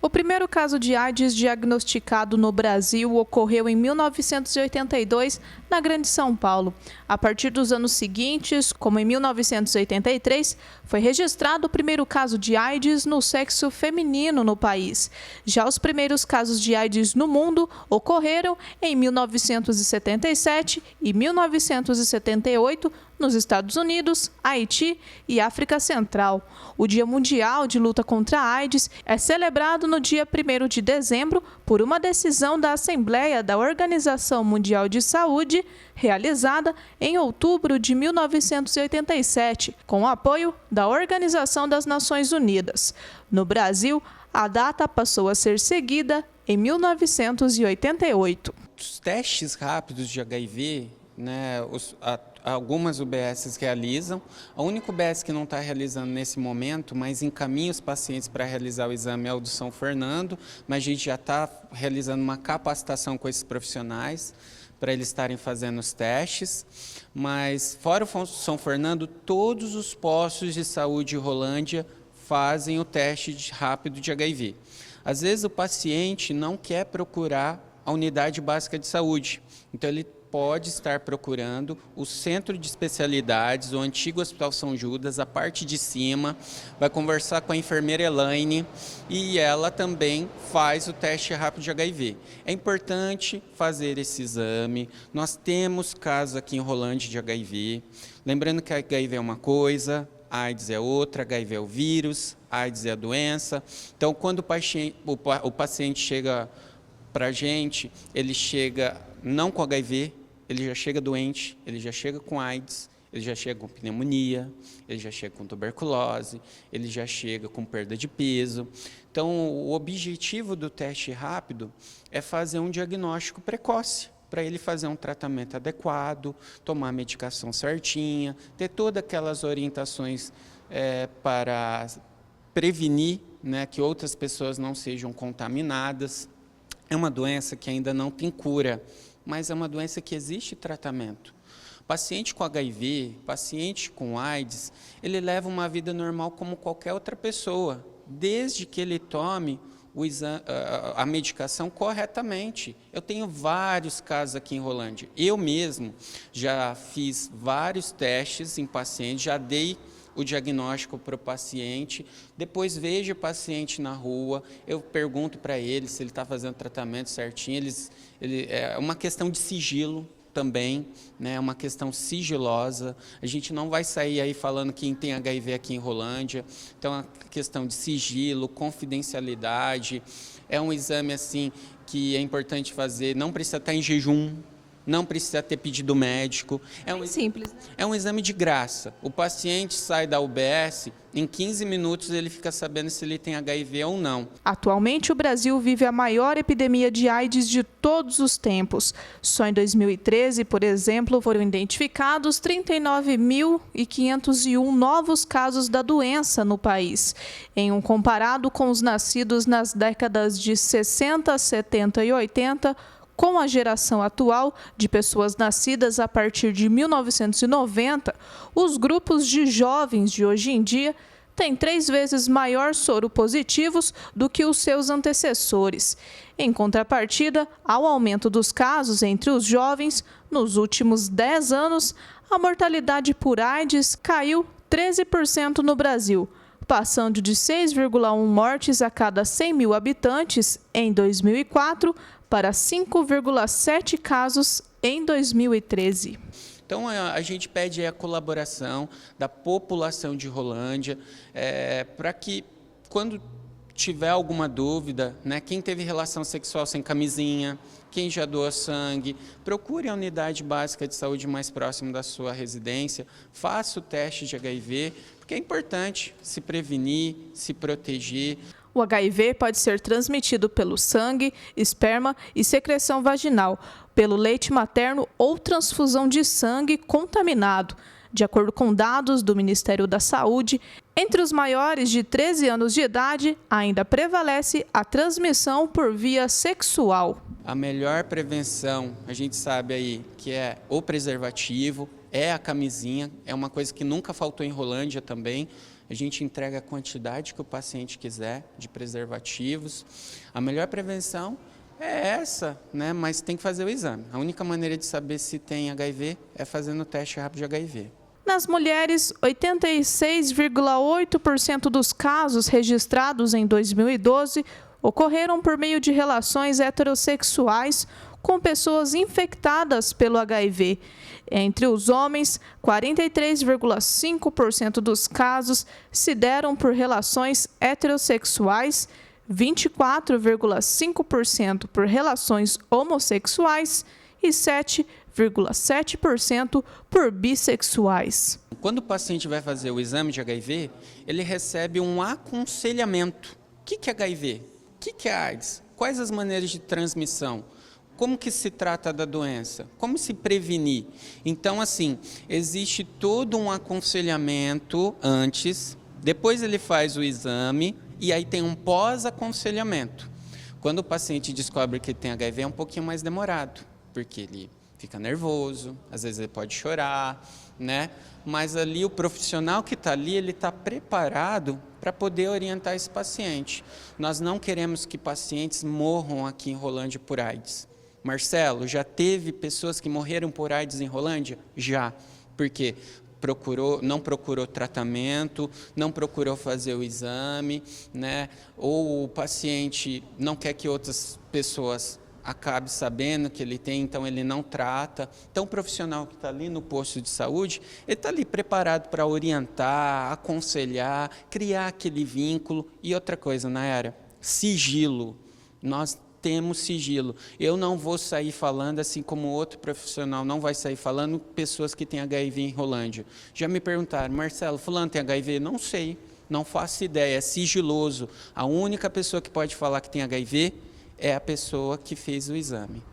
O primeiro caso de AIDS diagnosticado no Brasil ocorreu em 1982, na Grande São Paulo. A partir dos anos seguintes, como em 1983, foi registrado o primeiro caso de AIDS no sexo feminino no país. Já os primeiros casos de AIDS no mundo ocorreram em 1977 e 1978, nos Estados Unidos, Haiti e África Central. O Dia Mundial de Luta contra a AIDS é celebrado no dia 1º de dezembro por uma decisão da Assembleia da Organização Mundial de Saúde, realizada em outubro de 1987, com o apoio da Organização das Nações Unidas. No Brasil, a data passou a ser seguida em 1988. Os testes rápidos de HIV, algumas UBSs realizam. A única UBS que não está realizando nesse momento, mas encaminha os pacientes para realizar o exame, é o do São Fernando, mas a gente já está realizando uma capacitação com esses profissionais para eles estarem fazendo os testes. Mas fora o São Fernando, todos os postos de saúde de Rolândia fazem o teste rápido de HIV. Às vezes o paciente não quer procurar a unidade básica de saúde, então ele pode estar procurando o centro de especialidades, o antigo Hospital São Judas, a parte de cima, vai conversar com a enfermeira Elaine e ela também faz o teste rápido de HIV. É importante fazer esse exame, nós temos casos aqui em Rolândia de HIV, lembrando que HIV é uma coisa, AIDS é outra, HIV é o vírus, AIDS é a doença. Então, quando o paciente chega para a gente, ele chega não com HIV, ele já chega doente, ele já chega com AIDS, ele já chega com pneumonia, ele já chega com tuberculose, ele já chega com perda de peso. Então, o objetivo do teste rápido é fazer um diagnóstico precoce, para ele fazer um tratamento adequado, tomar a medicação certinha, ter todas aquelas orientações para prevenir, que outras pessoas não sejam contaminadas. É uma doença que ainda não tem cura, mas é uma doença que existe tratamento. Paciente com HIV, paciente com AIDS, ele leva uma vida normal como qualquer outra pessoa, desde que ele tome a medicação corretamente. Eu tenho vários casos aqui em Rolândia. Eu mesmo já fiz vários testes em pacientes, já dei o diagnóstico para o paciente, depois vejo o paciente na rua, eu pergunto para ele se ele está fazendo o tratamento certinho, é uma questão de sigilo também, é uma questão sigilosa, a gente não vai sair aí falando quem tem HIV aqui em Rolândia, então é uma questão de sigilo, confidencialidade, é um exame assim que é importante fazer, não precisa estar em jejum, não precisa ter pedido médico. Simples. É um exame de graça. O paciente sai da UBS, em 15 minutos ele fica sabendo se ele tem HIV ou não. Atualmente, o Brasil vive a maior epidemia de AIDS de todos os tempos. Só em 2013, por exemplo, foram identificados 39.501 novos casos da doença no país. Em um comparado com os nascidos nas décadas de 60, 70 e 80, com a geração atual de pessoas nascidas a partir de 1990, os grupos de jovens de hoje em dia têm 3 vezes maior soro positivos do que os seus antecessores. Em contrapartida ao aumento dos casos entre os jovens, nos últimos 10 anos, a mortalidade por AIDS caiu 13% no Brasil, passando de 6,1 mortes a cada 100 mil habitantes em 2004 para 5,7 casos em 2013. Então, a gente pede a colaboração da população de Rolândia para que, quando tiver alguma dúvida, quem teve relação sexual sem camisinha, quem já doou sangue, procure a unidade básica de saúde mais próxima da sua residência, faça o teste de HIV, porque é importante se prevenir, se proteger. O HIV pode ser transmitido pelo sangue, esperma e secreção vaginal, pelo leite materno ou transfusão de sangue contaminado. De acordo com dados do Ministério da Saúde, entre os maiores de 13 anos de idade, ainda prevalece a transmissão por via sexual. A melhor prevenção, a gente sabe aí, que é o preservativo, é a camisinha, é uma coisa que nunca faltou em Rolândia também. a gente entrega a quantidade que o paciente quiser de preservativos. A melhor prevenção é essa, né? Mas tem que fazer o exame. A única maneira de saber se tem HIV é fazendo o teste rápido de HIV. Nas mulheres, 86,8% dos casos registrados em 2012 ocorreram por meio de relações heterossexuais com pessoas infectadas pelo HIV. Entre os homens, 43,5% dos casos se deram por relações heterossexuais, 24,5% por relações homossexuais e 7,7% por bissexuais. Quando o paciente vai fazer o exame de HIV, ele recebe um aconselhamento. O que é HIV? O que é AIDS? Quais as maneiras de transmissão? Como que se trata da doença? Como se prevenir? Então, assim, existe todo um aconselhamento antes, depois ele faz o exame e aí tem um pós-aconselhamento. Quando o paciente descobre que tem HIV é um pouquinho mais demorado, porque ele fica nervoso, às vezes ele pode chorar, né? Mas ali o profissional que está ali, ele está preparado para poder orientar esse paciente. Nós não queremos que pacientes morram aqui em Rolândia por AIDS. Marcelo, já teve pessoas que morreram por AIDS em Rolândia? Já, porque não procurou tratamento, não procurou fazer o exame, né? Ou o paciente não quer que outras pessoas acabe sabendo que ele tem, então ele não trata. Então o profissional que está ali no posto de saúde, ele está ali preparado para orientar, aconselhar, criar aquele vínculo. E outra coisa, Nayara, sigilo. Nós temos sigilo. Eu não vou sair falando, assim como outro profissional não vai sair falando, pessoas que têm HIV em Rolândia. Já me perguntaram, Marcelo, fulano tem HIV? Não sei, não faço ideia, é sigiloso. A única pessoa que pode falar que tem HIV é a pessoa que fez o exame.